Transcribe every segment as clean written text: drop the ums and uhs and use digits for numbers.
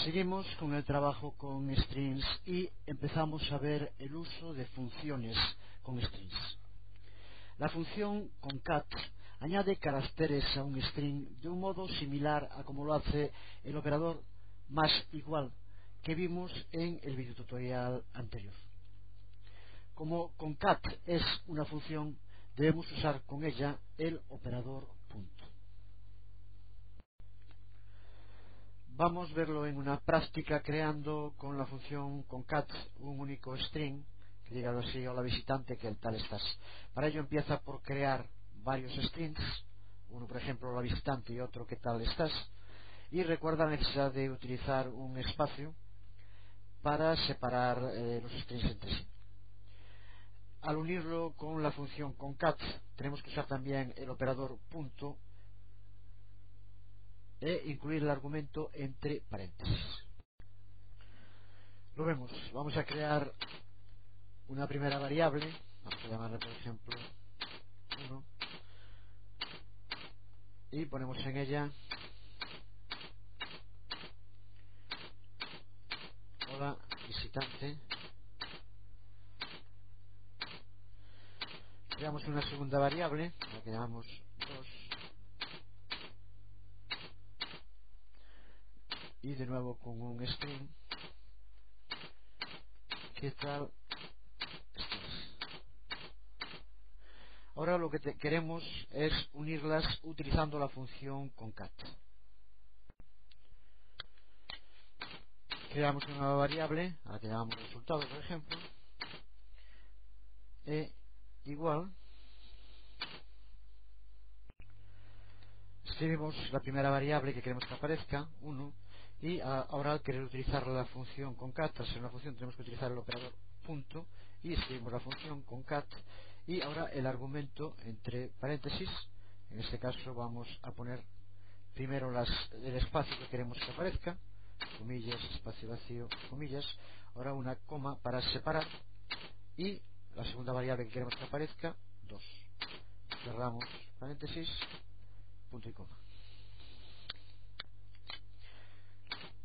Seguimos con el trabajo con strings y empezamos a ver el uso de funciones con strings. La función concat añade caracteres a un string de un modo similar a como lo hace el operador más igual que vimos en el videotutorial anterior. Como concat es una función, debemos usar con ella el operador punto. Vamos a verlo en una práctica creando con la función concat un único string que diga así: hola visitante, ¿qué tal estás? Para ello empieza por crear varios strings, uno por ejemplo hola visitante y otro ¿qué tal estás? Y recuerda la necesidad de utilizar un espacio para separar los strings entre sí. Al unirlo con la función concat tenemos que usar también el operador punto e incluir el argumento entre paréntesis. Lo vemos. Vamos a crear una primera variable, vamos a llamarla por ejemplo 1, y ponemos en ella hola visitante. Creamos una segunda variable, la que llamamos 2, y de nuevo con un string, ¿qué tal estás? Ahora lo que queremos es unirlas utilizando la función concat. Creamos una nueva variable a la que llamamos resultado por ejemplo, e igual, escribimos la primera variable que queremos que aparezca, 1, y ahora al querer utilizar la función concat, al ser una función tenemos que utilizar el operador punto, y escribimos la función concat, y ahora el argumento entre paréntesis. En este caso vamos a poner primero el espacio que queremos que aparezca, comillas, espacio vacío, comillas, ahora una coma para separar, y la segunda variable que queremos que aparezca, 2, cerramos paréntesis, punto y coma.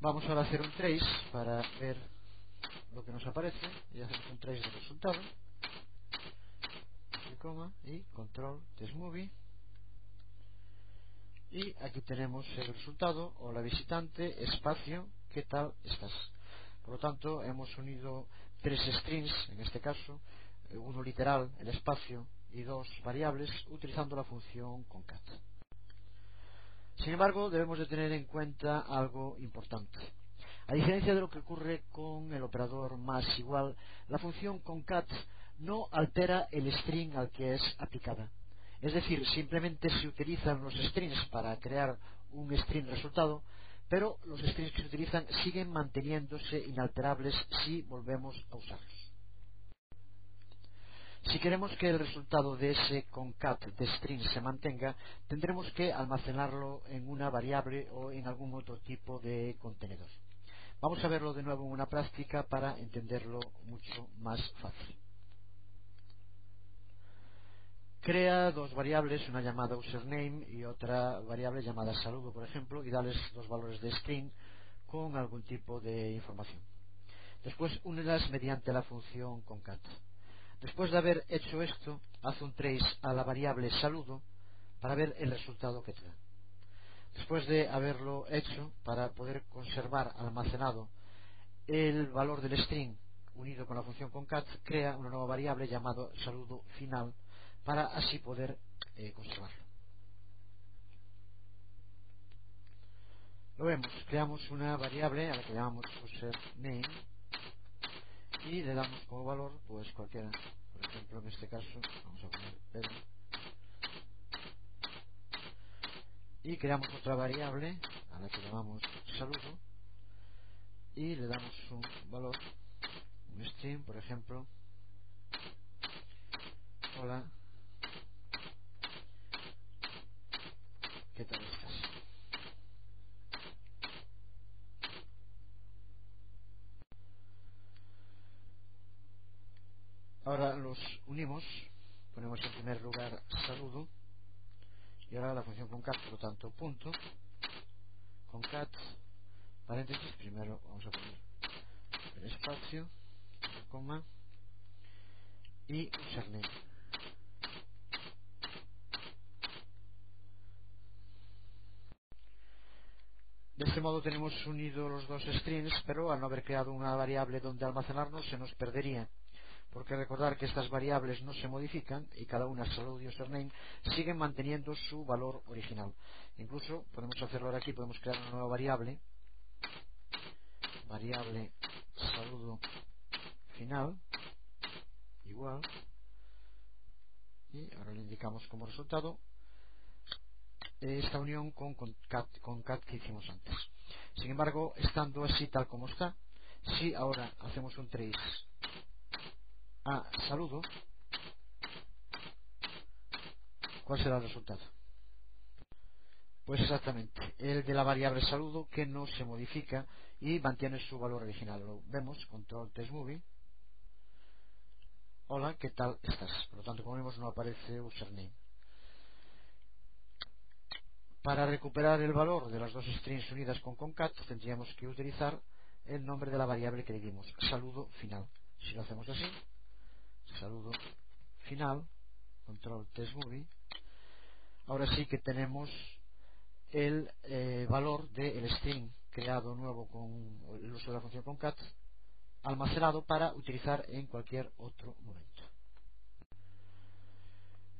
Vamos ahora a hacer un trace para ver lo que nos aparece, y hacemos un trace del resultado, punto y coma, y control test movie, y aquí tenemos el resultado: hola visitante, espacio, ¿qué tal estás? Por lo tanto hemos unido tres strings, en este caso uno literal, el espacio, y dos variables utilizando la función concat. Sin embargo, debemos de tener en cuenta algo importante. A diferencia de lo que ocurre con el operador más igual, la función concat no altera el string al que es aplicada. Es decir, simplemente se utilizan los strings para crear un string resultado, pero los strings que se utilizan siguen manteniéndose inalterables si volvemos a usarlos. Si queremos que el resultado de ese concat de string se mantenga, tendremos que almacenarlo en una variable o en algún otro tipo de contenedor. Vamos a verlo de nuevo en una práctica para entenderlo mucho más fácil. Crea dos variables, una llamada username y otra variable llamada saludo, por ejemplo, y dales dos valores de string con algún tipo de información. Después únelas mediante la función concat. Después de haber hecho esto, haz un trace a la variable saludo para ver el resultado que te da. Después de haberlo hecho, para poder conservar almacenado el valor del string unido con la función concat, crea una nueva variable llamada saludo final para así poder conservarlo. Lo vemos, creamos una variable a la que llamamos username y le damos como valor pues cualquiera. Por ejemplo, en este caso vamos a poner Pedro, y creamos otra variable a la que llamamos saludo y le damos un valor, un string, por ejemplo, hola, ¿qué tal estás? Ahora los unimos, ponemos en primer lugar saludo y ahora la función concat, por lo tanto punto concat paréntesis, primero vamos a poner el espacio, coma y username. De este modo tenemos unidos los dos strings, pero al no haber creado una variable donde almacenarnos se nos perdería, porque recordar que estas variables no se modifican y cada una, salud y username, siguen manteniendo su valor original. Incluso podemos hacerlo ahora aquí, podemos crear una nueva variable saludo final igual, y ahora le indicamos como resultado esta unión con cat que hicimos antes. Sin embargo, estando así tal como está, si ahora hacemos un trace a saludo, ¿cuál será el resultado? Pues exactamente el de la variable saludo, que no se modifica y mantiene su valor original. Lo vemos, control test movie. Hola, ¿qué tal estás? Por lo tanto, como vemos, no aparece username. Para recuperar el valor de las dos strings unidas con concat, tendríamos que utilizar el nombre de la variable que le dimos, saludo final. Si lo hacemos así, saludo final, control test movie, ahora sí que tenemos el valor del string creado nuevo con el uso de la función concat almacenado para utilizar en cualquier otro momento.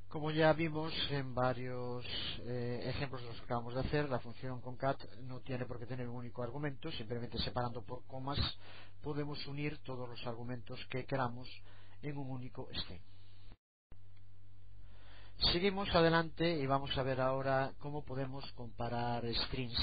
Como ya vimos en varios ejemplos de los que acabamos de hacer, la función concat no tiene por qué tener un único argumento, simplemente separando por comas podemos unir todos los argumentos que queramos en un único string. Seguimos adelante y vamos a ver ahora cómo podemos comparar strings.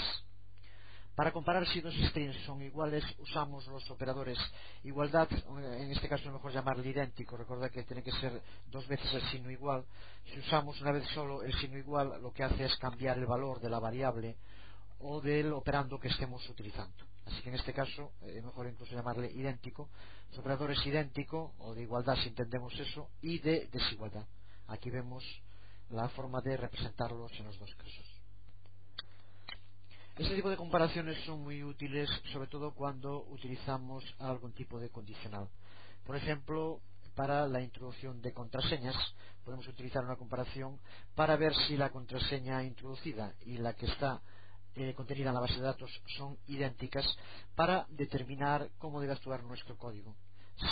Para comparar si dos strings son iguales, usamos los operadores igualdad, en este caso es mejor llamarle idéntico. Recordad que tiene que ser dos veces el signo igual. Si usamos una vez solo el signo igual, lo que hace es cambiar el valor de la variable o del operando que estemos utilizando. Así que en este caso, mejor incluso llamarle idéntico. Los operadores idéntico o de igualdad, si entendemos eso, y de desigualdad. Aquí vemos la forma de representarlos en los dos casos. Este tipo de comparaciones son muy útiles, sobre todo cuando utilizamos algún tipo de condicional. Por ejemplo, para la introducción de contraseñas, podemos utilizar una comparación para ver si la contraseña introducida y la que está contenida en la base de datos son idénticas, para determinar cómo debe actuar nuestro código.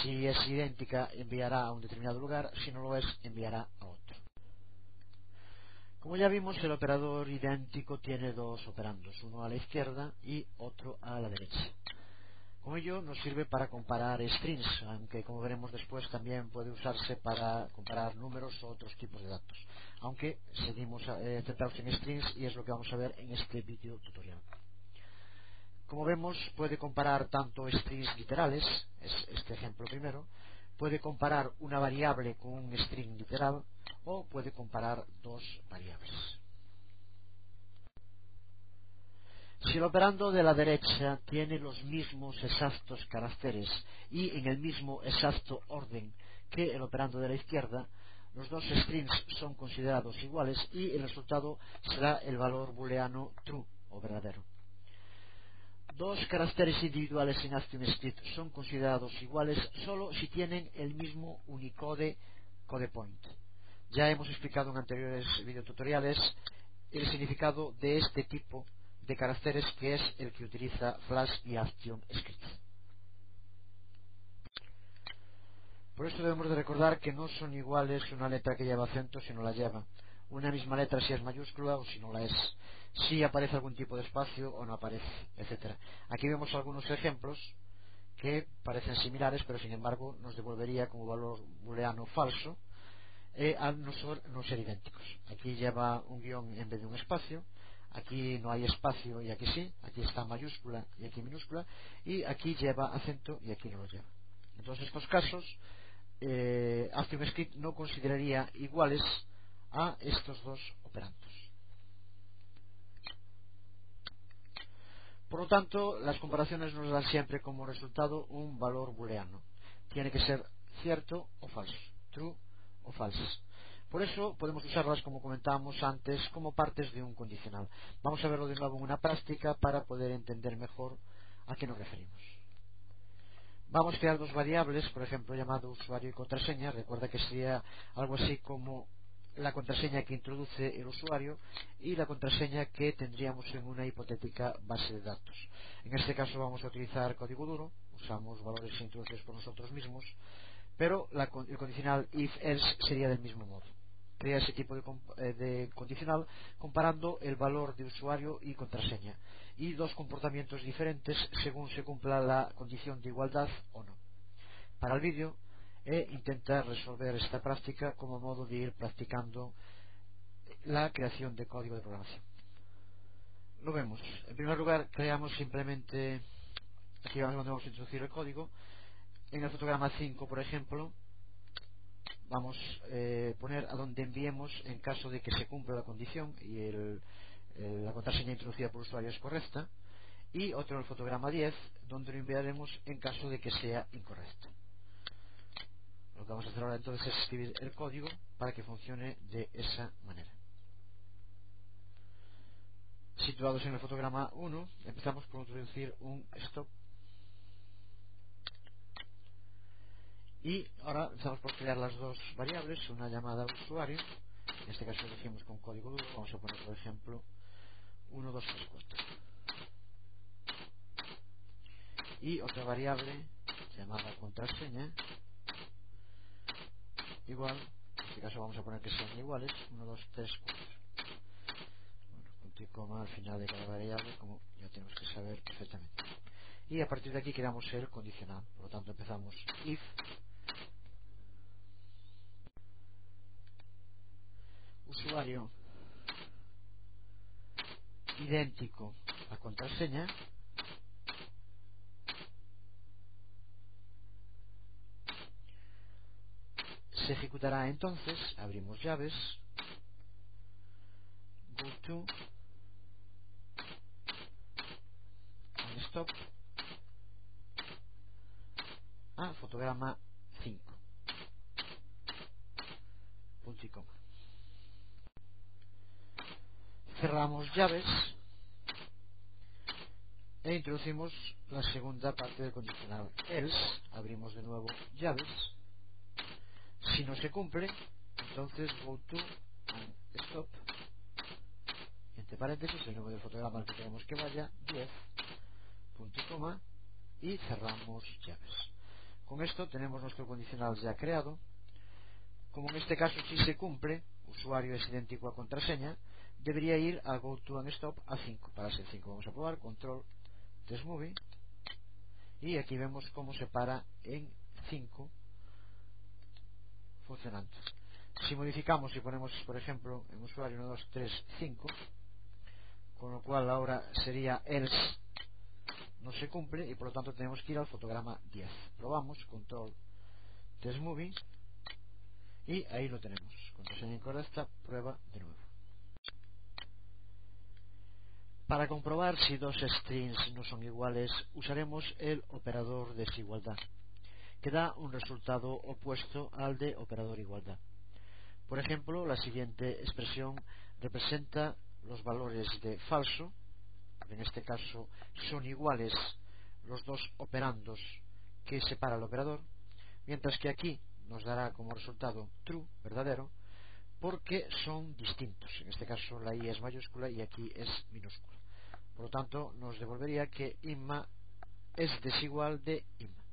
Si es idéntica, enviará a un determinado lugar; si no lo es, enviará a otro. Como ya vimos, el operador idéntico tiene dos operandos, uno a la izquierda y otro a la derecha. Con ello nos sirve para comparar strings, aunque como veremos después también puede usarse para comparar números o otros tipos de datos. Aunque seguimos centrados en strings y es lo que vamos a ver en este vídeo tutorial. Como vemos, puede comparar tanto strings literales, es este ejemplo primero, puede comparar una variable con un string literal, o puede comparar dos variables. Si el operando de la derecha tiene los mismos exactos caracteres y en el mismo exacto orden que el operando de la izquierda, los dos strings son considerados iguales y el resultado será el valor booleano true o verdadero. Dos caracteres individuales en ActionScript son considerados iguales solo si tienen el mismo Unicode codepoint. Ya hemos explicado en anteriores videotutoriales el significado de este tipo de caracteres, que es el que utiliza Flash y ActionScript. Por eso debemos de recordar que no son iguales una letra que lleva acento si no la lleva, una misma letra si es mayúscula o si no la es, si aparece algún tipo de espacio o no aparece, etcétera. Aquí vemos algunos ejemplos que parecen similares, pero sin embargo nos devolvería como valor booleano falso al no ser idénticos. Aquí lleva un guión en vez de un espacio, aquí no hay espacio y aquí sí, aquí está mayúscula y aquí minúscula, y aquí lleva acento y aquí no lo lleva. En todos estos casos, ActionScript no consideraría iguales a estos dos operandos. Por lo tanto, las comparaciones nos dan siempre como resultado un valor booleano. Tiene que ser cierto o falso, true o false. Por eso podemos usarlas, como comentábamos antes, como partes de un condicional. Vamos a verlo de nuevo en una práctica para poder entender mejor a qué nos referimos. Vamos a crear dos variables, por ejemplo, llamado usuario y contraseña. Recuerda que sería algo así como la contraseña que introduce el usuario y la contraseña que tendríamos en una hipotética base de datos. En este caso vamos a utilizar código duro, usamos valores introducidos por nosotros mismos, pero el condicional if-else sería del mismo modo. Crea ese tipo de condicional comparando el valor de usuario y contraseña y dos comportamientos diferentes según se cumpla la condición de igualdad o no. Para el vídeo intentar resolver esta práctica como modo de ir practicando la creación de código de programación. Lo vemos. En primer lugar, creamos simplemente, aquí vamos a introducir el código. En el fotograma 5, por ejemplo, vamos a poner a donde enviemos en caso de que se cumpla la condición y la contraseña introducida por el usuario es correcta, y otro en el fotograma 10 donde lo enviaremos en caso de que sea incorrecto. Lo que vamos a hacer ahora entonces es escribir el código para que funcione de esa manera. Situados en el fotograma 1, empezamos por introducir un stop. Y ahora empezamos por crear las dos variables, una llamada usuario, en este caso elegimos con código duro, vamos a poner por ejemplo 1, 2, 3, 4. Y otra variable llamada contraseña, igual, en este caso vamos a poner que sean iguales, 1, 2, 3, 4. Bueno, punto y coma al final de cada variable, como ya tenemos que saber perfectamente. Y a partir de aquí creamos el condicional, por lo tanto empezamos if usuario idéntico a contraseña, se ejecutará entonces, abrimos llaves, go to, stop, a fotograma 5, punto y coma. Cerramos llaves e introducimos la segunda parte del condicional else, abrimos de nuevo llaves, si no se cumple entonces go to and stop, entre paréntesis el número del fotograma al que queremos que vaya, 10, punto y coma, y cerramos llaves. Con esto tenemos nuestro condicional ya creado. Como en este caso si se cumple, usuario es idéntico a contraseña, debería ir a go to and stop a 5, para ser 5. Vamos a probar, control test movie, y aquí vemos cómo se para en 5 funcionando. Si modificamos y ponemos por ejemplo en usuario 1, 2, 3, 5, con lo cual ahora sería else, no se cumple y por lo tanto tenemos que ir al fotograma 10. Probamos, control test movie, y ahí lo tenemos, contraseña incorrecta, prueba de nuevo. Para comprobar si dos strings no son iguales, usaremos el operador desigualdad, que da un resultado opuesto al de operador igualdad. Por ejemplo, la siguiente expresión representa los valores de falso, en este caso son iguales los dos operandos que separa el operador, mientras que aquí nos dará como resultado true, verdadero, porque son distintos. En este caso la i es mayúscula y aquí es minúscula. Por lo tanto nos devolvería que imma es desigual de imma.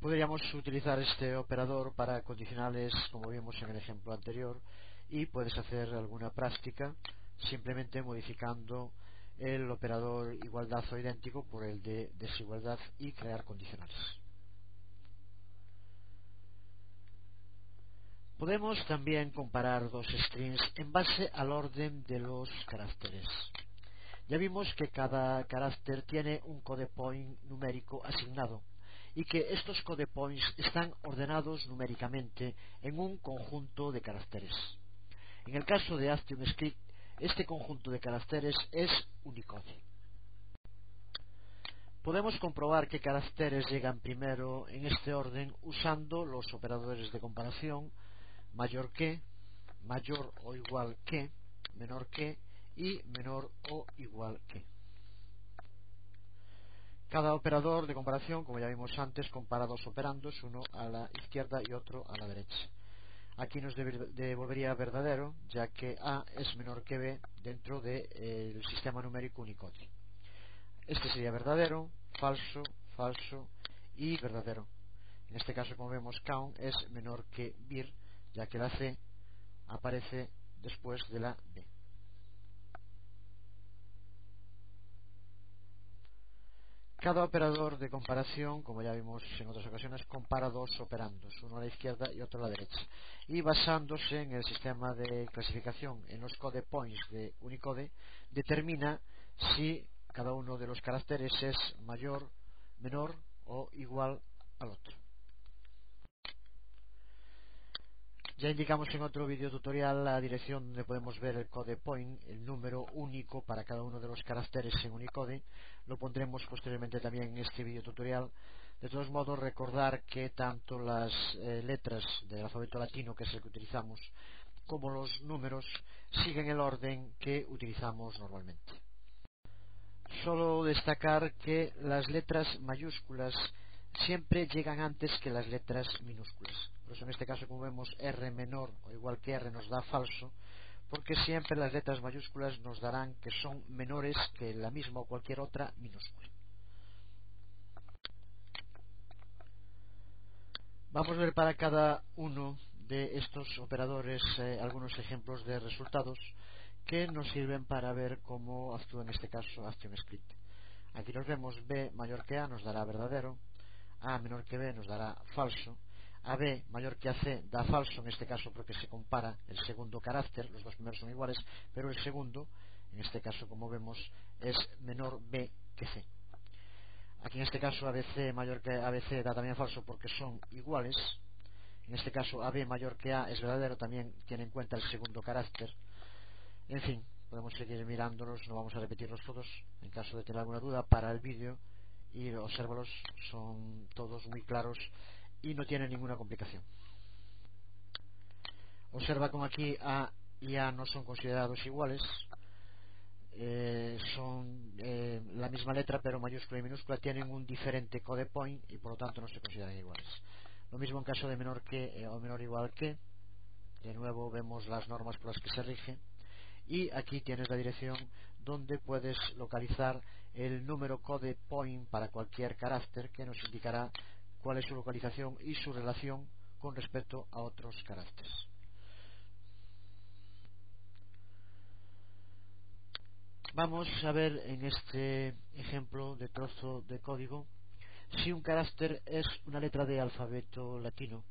Podríamos utilizar este operador para condicionales como vimos en el ejemplo anterior, y puedes hacer alguna práctica simplemente modificando el operador igualdad o idéntico por el de desigualdad y crear condicionales. Podemos también comparar dos strings en base al orden de los caracteres. Ya vimos que cada carácter tiene un code point numérico asignado y que estos code points están ordenados numéricamente en un conjunto de caracteres. En el caso de ActionScript, este conjunto de caracteres es Unicode. Podemos comprobar qué caracteres llegan primero en este orden usando los operadores de comparación mayor que, mayor o igual que, menor que y menor o igual que. Cada operador de comparación, como ya vimos antes, compara dos operandos, uno a la izquierda y otro a la derecha. Aquí nos devolvería verdadero, ya que A es menor que B dentro del sistema numérico Unicode. Este sería verdadero, falso, falso y verdadero. En este caso, como vemos, count es menor que vir, ya que la C aparece después de la B. Cada operador de comparación, como ya vimos en otras ocasiones, compara dos operandos, uno a la izquierda y otro a la derecha. Y basándose en el sistema de clasificación en los code points de Unicode, determina si cada uno de los caracteres es mayor, menor o igual al otro. Ya indicamos en otro video tutorial la dirección donde podemos ver el code point, el número único para cada uno de los caracteres en Unicode. Lo pondremos posteriormente también en este video tutorial. De todos modos, recordar que tanto las letras del alfabeto latino, que es el que utilizamos, como los números siguen el orden que utilizamos normalmente. Solo destacar que las letras mayúsculas siempre llegan antes que las letras minúsculas. Por eso en este caso, como vemos, R menor o igual que R nos da falso, porque siempre las letras mayúsculas nos darán que son menores que la misma o cualquier otra minúscula. Vamos a ver para cada uno de estos operadores algunos ejemplos de resultados que nos sirven para ver cómo actúa en este caso ActionScript. Aquí nos vemos B mayor que A nos dará verdadero, A menor que B nos dará falso, AB mayor que AC da falso en este caso porque se compara el segundo carácter, los dos primeros son iguales, pero el segundo, en este caso como vemos, es menor B que C. Aquí en este caso ABC mayor que ABC da también falso porque son iguales. En este caso AB mayor que A es verdadero, también tiene en cuenta el segundo carácter. En fin, podemos seguir mirándolos, no vamos a repetirlos todos. En caso de tener alguna duda, para el vídeo y obsérvalos, son todos muy claros y no tienen ninguna complicación. Observa como aquí A y A no son considerados iguales. Son la misma letra pero mayúscula y minúscula, tienen un diferente code point y por lo tanto no se consideran iguales. Lo mismo en caso de menor que o menor igual que. De nuevo vemos las normas por las que se rige y aquí tienes la dirección donde puedes localizar el número code point para cualquier carácter, que nos indicará cuál es su localización y su relación con respecto a otros caracteres. Vamos a ver en este ejemplo de trozo de código si un carácter es una letra de alfabeto latino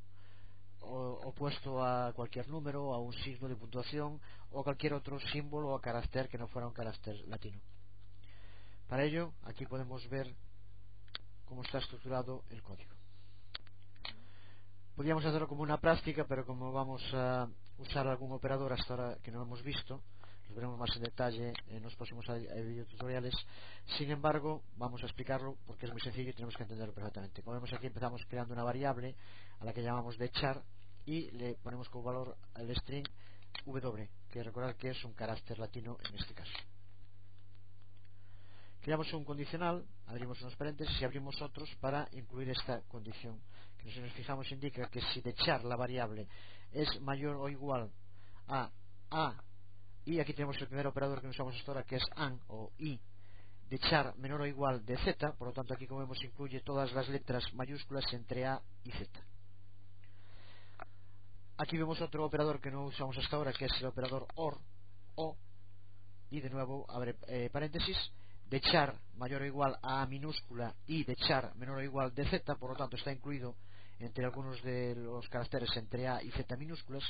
opuesto a cualquier número, a un signo de puntuación o a cualquier otro símbolo o carácter que no fuera un carácter latino. Para ello, aquí podemos ver cómo está estructurado el código. Podríamos hacerlo como una práctica, pero como vamos a usar algún operador hasta ahora que no hemos visto, los veremos más en detalle en los próximos videotutoriales. Sin embargo, vamos a explicarlo porque es muy sencillo y tenemos que entenderlo perfectamente. Como vemos aquí, empezamos creando una variable a la que llamamos dechar y le ponemos como valor al string w, que recordar que es un carácter latino en este caso. Creamos un condicional, abrimos unos paréntesis y abrimos otros para incluir esta condición, que si nos fijamos indica que si dechar la variable es mayor o igual a y aquí tenemos el primer operador que usamos hasta ahora, que es AND o I, dechar menor o igual de Z, por lo tanto aquí como vemos incluye todas las letras mayúsculas entre A y Z. Aquí vemos otro operador que no usamos hasta ahora, que es el operador OR, o, y de nuevo abre paréntesis, dechar mayor o igual a A minúscula y dechar menor o igual de Z, por lo tanto está incluido entre algunos de los caracteres entre A y Z minúsculas,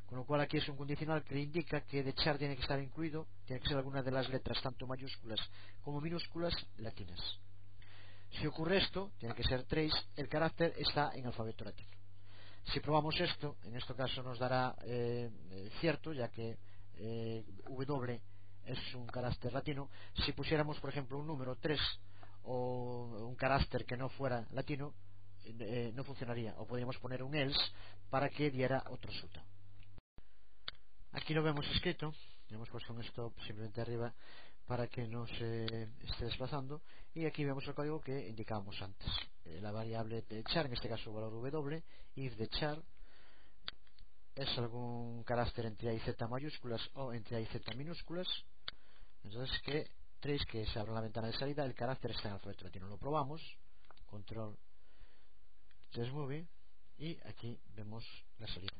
con lo cual aquí es un condicional que indica que dechar tiene que estar incluido, tiene que ser alguna de las letras tanto mayúsculas como minúsculas latinas. Si ocurre esto, tiene que ser trace, el carácter está en alfabeto latino. Si probamos esto, en este caso nos dará cierto, ya que W es un carácter latino. Si pusiéramos por ejemplo un número 3 o un carácter que no fuera latino, no funcionaría, o podríamos poner un else para que diera otro resultado. Aquí lo vemos escrito. hemos puesto un stop simplemente arriba para que no se esté desplazando, y aquí vemos el código que indicábamos antes. La variable de char, en este caso valor w, if de char es algún carácter entre a y z mayúsculas o entre a y z minúsculas, entonces que trace que se abre la ventana de salida, el carácter está en alfabeto latino. Lo probamos, control test movie, y aquí vemos la salida.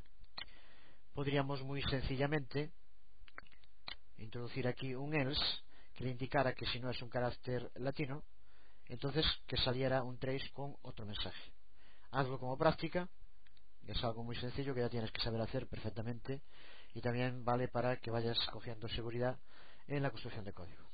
Podríamos muy sencillamente introducir aquí un else que le indicara que si no es un carácter latino, entonces que saliera un trace con otro mensaje. Hazlo como práctica, es algo muy sencillo que ya tienes que saber hacer perfectamente, y también vale para que vayas cogiendo seguridad en la construcción de código.